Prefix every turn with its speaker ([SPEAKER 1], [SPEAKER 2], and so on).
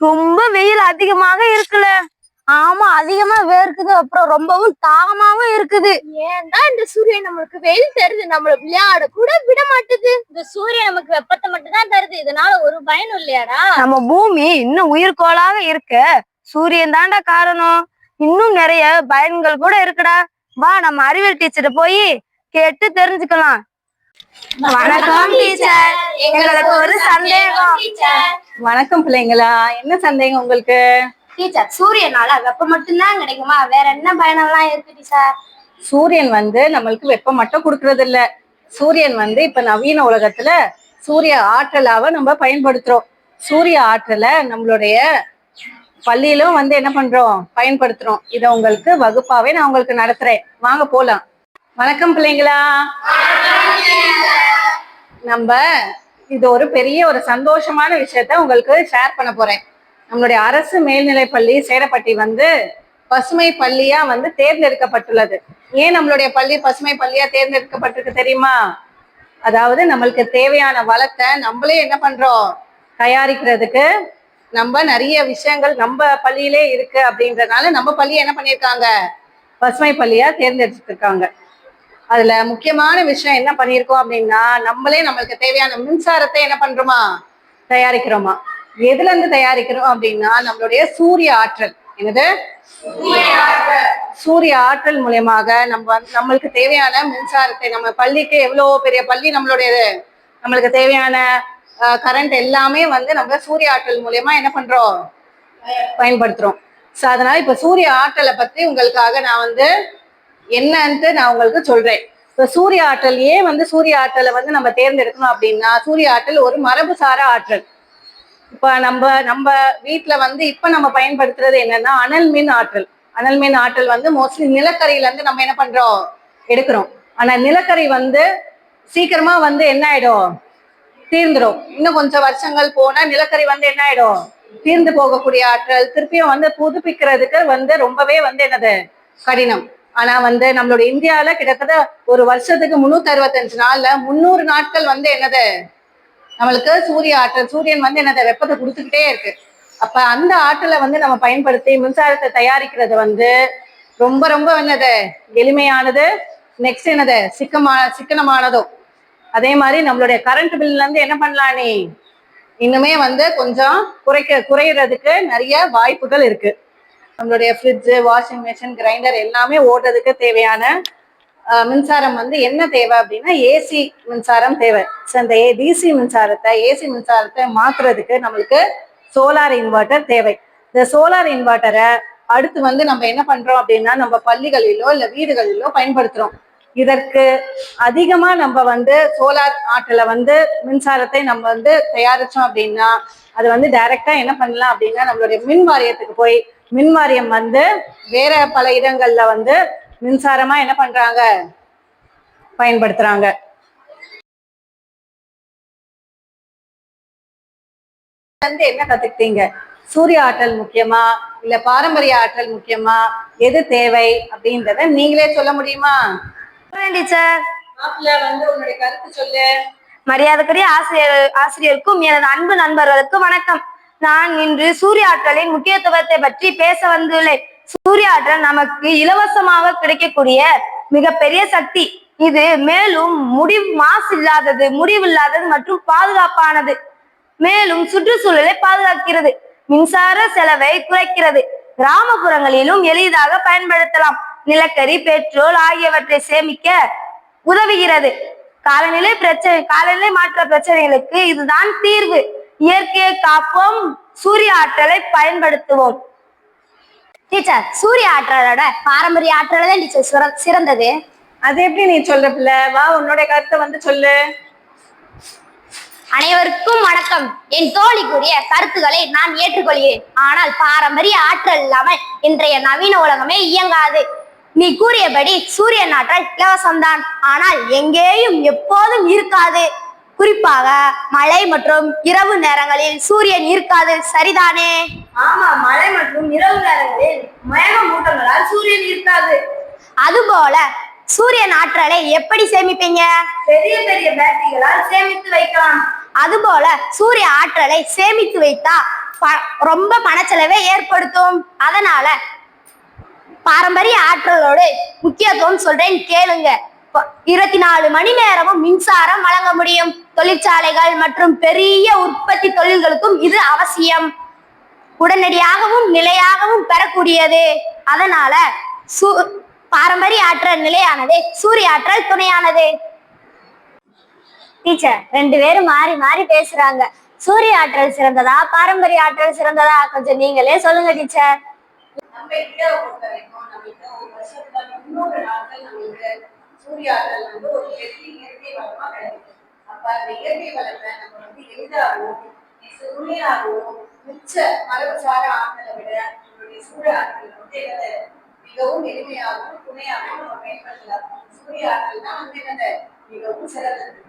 [SPEAKER 1] ரொம்ப வெயில் அதிகமாக இருக்குல்ல.
[SPEAKER 2] ஆமா, அதிகமா வேர்க்குது. அப்புறம் ரொம்பவும் தாகமாவும் இருக்குது.
[SPEAKER 3] ஏன்டா இந்த சூரியன் நம்மளுக்கு வெயில் தருது, நம்மள விளையாட கூட விட மாட்டுது. இந்த சூரியன் நமக்கு வெப்பத்தை மட்டும் தான் தருது, இதனால ஒரு பயனும் இல்லையாடா?
[SPEAKER 1] நம்ம பூமி இன்னும் உயிர்கோளாக இருக்க சூரியன் தாண்டா காரணம். இன்னும் நிறைய பயன்கள் கூட இருக்குடா. வா நம்ம அறிவியல் டீச்சரை போய் கேட்டு தெரிஞ்சுக்கலாம். வணக்கம் டீச்சர், எங்களுக்கு ஒரு சந்தேகம்.
[SPEAKER 4] வணக்கம் பிள்ளைங்களா, என்ன சந்தேகம் உங்களுக்கு?
[SPEAKER 2] டீச்சர், சூரியனால வெப்பம் மட்டும்தான் கிடைக்குமா? வேற என்ன பயனெல்லாம் இருக்கு டீச்சர்?
[SPEAKER 4] சூரியன் நம்மளுக்கு வெப்பம் மட்டும் கொடுக்கறது இல்ல. சூரியன் இப்ப நவீன உலகத்துல சூரிய ஆற்றலாக நம்ம பயன்படுத்துறோம். சூரிய ஆற்றலை நம்மளுடைய பள்ளியிலும் என்ன பண்றோம், பயன்படுத்துறோம். இதை உங்களுக்கு வகுப்பாவே நான் உங்களுக்கு நடத்துறேன். வாங்க போலாம். வணக்கம் பிள்ளைங்களா. நம்ம இது ஒரு பெரிய ஒரு சந்தோஷமான விஷயத்த உங்களுக்கு ஷேர் பண்ண போறேன். நம்மளுடைய அரசு மேல்நிலை பள்ளி சேடப்பட்டி பசுமை பள்ளியா தேர்ந்தெடுக்கப்பட்டுள்ளது. ஏன் நம்மளுடைய பள்ளி பசுமை பள்ளியா தேர்ந்தெடுக்கப்பட்டிருக்கு தெரியுமா? அதாவது நம்மளுக்கு தேவையான வளத்தை நம்மளே என்ன பண்றோம், தயாரிக்கிறதுக்கு நம்ம நிறைய விஷயங்கள் நம்ம பள்ளியிலே இருக்கு. அப்படின்றதுனால நம்ம பள்ளியை என்ன பண்ணியிருக்காங்க, பசுமை பள்ளியா தேர்ந்தெடுத்திருக்காங்க. அதுல முக்கியமான விஷயம் என்ன பண்ணியிருக்கோம் அப்படின்னா, நம்மளே நம்மளுக்கு தேவையான மின்சாரத்தை என்ன பண்றோமா, தயாரிக்கிறோமா. எதுல இருந்து தயாரிக்கிறோம் அப்படின்னா, நம்மளுடைய சூரிய ஆற்றல். என்னது? சூரிய ஆற்றல் மூலியமாக நம்மளுக்கு தேவையான மின்சாரத்தை, நம்ம பள்ளிக்கு எவ்வளவு பெரிய பள்ளி நம்மளுடையது, நம்மளுக்கு தேவையான கரண்ட் எல்லாமே நம்ம சூரிய ஆற்றல் மூலியமா என்ன பண்றோம், பயன்படுத்துறோம். ஸோ அதனால இப்ப சூரிய ஆற்றலை பத்தி உங்களுக்காக நான் என்னன்ட்டு நான் உங்களுக்கு சொல்றேன். இப்போ சூரிய ஆற்றல் ஏன் சூரிய ஆற்றலை நம்ம தேர்ந்தெடுக்கணும் அப்படின்னா, சூரிய ஆற்றல் ஒரு மரபுசார ஆற்றல். இப்ப நம்ம வீட்டுல இப்ப நம்ம பயன்படுத்துறது என்னன்னா அனல் மின் ஆற்றல். அனல் மின் ஆற்றல் மோஸ்ட்லி நிலக்கரியில இருந்து நம்ம என்ன பண்றோம், எடுக்கிறோம். ஆனா நிலக்கரி சீக்கிரமா என்ன ஆயிடும், தீர்ந்துடும். இன்னும் கொஞ்சம் வருஷங்கள் போனா நிலக்கரி என்ன ஆயிடும், தீர்ந்து போகக்கூடிய ஆற்றல். திருப்பியும் புதுப்பிக்கிறதுக்கு ரொம்பவே என்னது, கடினம். ஆனா நம்மளுடைய இந்தியாவில கிட்டத்தட்ட ஒரு வருஷத்துக்கு 365 நாள்ல 300 நாட்கள் என்னது, நம்மளுக்கு சூரிய ஆற்றல், சூரியன் என்னது, வெப்பத்தை கொடுத்துக்கிட்டே இருக்கு. அப்ப அந்த ஆற்றலை நம்ம பயன்படுத்தி மின்சாரத்தை தயாரிக்கிறது ரொம்ப ரொம்ப என்னது, எளிமையானது. நெக்ஸ்ட் என்னது, சிக்கனமானதும். அதே மாதிரி நம்மளுடைய கரண்ட் பில்ல இருந்து என்ன பண்ணலாம், நீ இன்னுமே கொஞ்சம் குறையறதுக்கு நிறைய வாய்ப்புகள் இருக்கு. நம்மளுடைய ஃப்ரிட்ஜ், வாஷிங் மிஷின், கிரைண்டர் எல்லாமே ஓடுறதுக்கு தேவையான மின்சாரம் என்ன தேவை அப்படின்னா, ஏசி மின்சாரம் தேவை. ஸோ அந்த டிசி மின்சாரத்தை ஏசி மின்சாரத்தை மாத்துறதுக்கு நம்மளுக்கு சோலார் இன்வெர்ட்டர் தேவை. இந்த சோலார் இன்வெர்ட்டரை அடுத்து நம்ம என்ன பண்றோம் அப்படின்னா, நம்ம பள்ளிகளிலோ இல்ல வீடுகளிலோ பயன்படுத்துறோம். இதற்கு அதிகமா நம்ம சோலார் ஆற்றலை மின்சாரத்தை நம்ம தயாரிச்சோம் அப்படின்னா, அது டைரக்டா என்ன பண்ணலாம் அப்படின்னா, நம்மளுடைய மின் வாரியத்துக்கு போய் மின் வாரியம் வேற பல இடங்கள்ல மின்சாரமா என்ன பண்றாங்க, பயன்படுத்துறாங்க. என்ன கத்துக்கிட்டீங்க? சூரிய ஆற்றல் முக்கியமா இல்ல பாரம்பரிய ஆற்றல் முக்கியமா, எது தேவை அப்படின்றத நீங்களே சொல்ல முடியுமா?
[SPEAKER 1] டீச்சர்,
[SPEAKER 4] உன்னுடைய கருத்து சொல்லு.
[SPEAKER 1] மரியாதைக்குரிய ஆசிரியருக்கும் எனது அன்பு நண்பர்களுக்கும் வணக்கம். நான் இன்று சூரிய ஆற்றலின் முக்கியத்துவத்தை பற்றி பேச வந்துள்ளேன். சூரிய ஆற்றல் நமக்கு இலவசமாக கிடைக்கக்கூடிய மிகப்பெரிய சக்தி. இது மேலும் முடிவில்லாதது மற்றும் பாதுகாப்பானது. மேலும் சுற்றுச்சூழலை பாதுகாக்கிறது, மின்சார செலவை குறைக்கிறது, கிராமப்புறங்களிலும் எளிதாக பயன்படுத்தலாம். நிலக்கரி, பெட்ரோல் ஆகியவற்றை சேமிக்க உதவுகிறது. காலநிலை மாற்ற பிரச்சனைகளுக்கு இதுதான் தீர்வு. இயற்கையை காப்போம், சூரிய ஆற்றலை பயன்படுத்துவோம்.
[SPEAKER 2] டீச்சர், சூரிய ஆற்றலோட பாரம்பரிய ஆற்றல் தான் டீச்சர் சிறந்தது.
[SPEAKER 4] அது எப்படி நீ சொல்ற பிள்ளை? வா, உன்னுடைய கருத்தை சொல்லு.
[SPEAKER 2] அனைவருக்கும் வணக்கம். என் தோழி கூறிய கருத்துக்களை நான் ஏற்றுக்கொள்கிறேன். ஆனால் பாரம்பரிய ஆற்றல் இல்லாமல் இன்றைய நவீன உலகமே இயங்காது. நீ கூறியபடி சூரியன் ஆற்றல் இலவசம்தான், ஆனால் எங்கேயும் எப்போதும் இருக்காது. குறிப்பாக மழை மற்றும் இரவு நேரங்களில் சூரியன் இருக்காது, சரிதானே?
[SPEAKER 1] ஆமா, மழை மற்றும் இரவு நேரங்களில் மேகமூட்டங்களால் சூரியன் இருக்காது.
[SPEAKER 2] அதுபோல சூரியன் ஆற்றலை எப்படி சேமிப்பீங்க?
[SPEAKER 1] பெரிய பெரிய பேட்டரிகளால் சேமித்து வைக்கலாம்.
[SPEAKER 2] அதுபோல சூரிய ஆற்றலை சேமித்து வைத்தா ரொம்ப பணச்செலவை ஏற்படுத்தும். அதனால பாரம்பரிய ஆற்றலோடு முக்கியத்துவம் சொல்றேன் கேளுங்க. 24 மணி நேரமும் மின்சாரம் வழங்க முடியும். தொழிற்சாலைகள் மற்றும் பெரிய உற்பத்தி தொழில்களுக்கும் இது அவசியம். உடனடியாகவும் நிலையாகவும் பெறக்கூடியது. அதனால பாரம்பரிய ஆற்றல் நிலையானது, சூரிய ஆற்றல் துணையானது.
[SPEAKER 3] டீச்சர், 2 பேரும் மாறி மாறி பேசுறாங்க. சூரிய ஆற்றல் சிறந்ததா பாரம்பரிய ஆற்றல் சிறந்ததா? கொஞ்சம் நீங்களே சொல்லுங்க டீச்சர்.
[SPEAKER 4] நம்ம இந்தியாவை பொறுத்த வரைக்கும் நம்மளுக்கு ஒரு வருஷத்துல 300 நாட்கள் நம்மளுக்கு சூரிய ஆற்றல் வந்து ஒரு பெரிய இயற்கை வளமா கிடைக்குது. அப்ப அந்த இயற்கை வளத்தை நம்ம வந்து எளிதாகவும் துணையாகவும் மிச்ச மரபுசார ஆற்றலை விட நம்மளுடைய சூரிய ஆற்றல் வந்து என்னது மிகவும் எளிமையாகவும் துணையாகவும் நம்ம பயன்படுத்தலாம். சூரிய ஆற்றல் தான் வந்து என்னது மிகவும் சிறந்தது.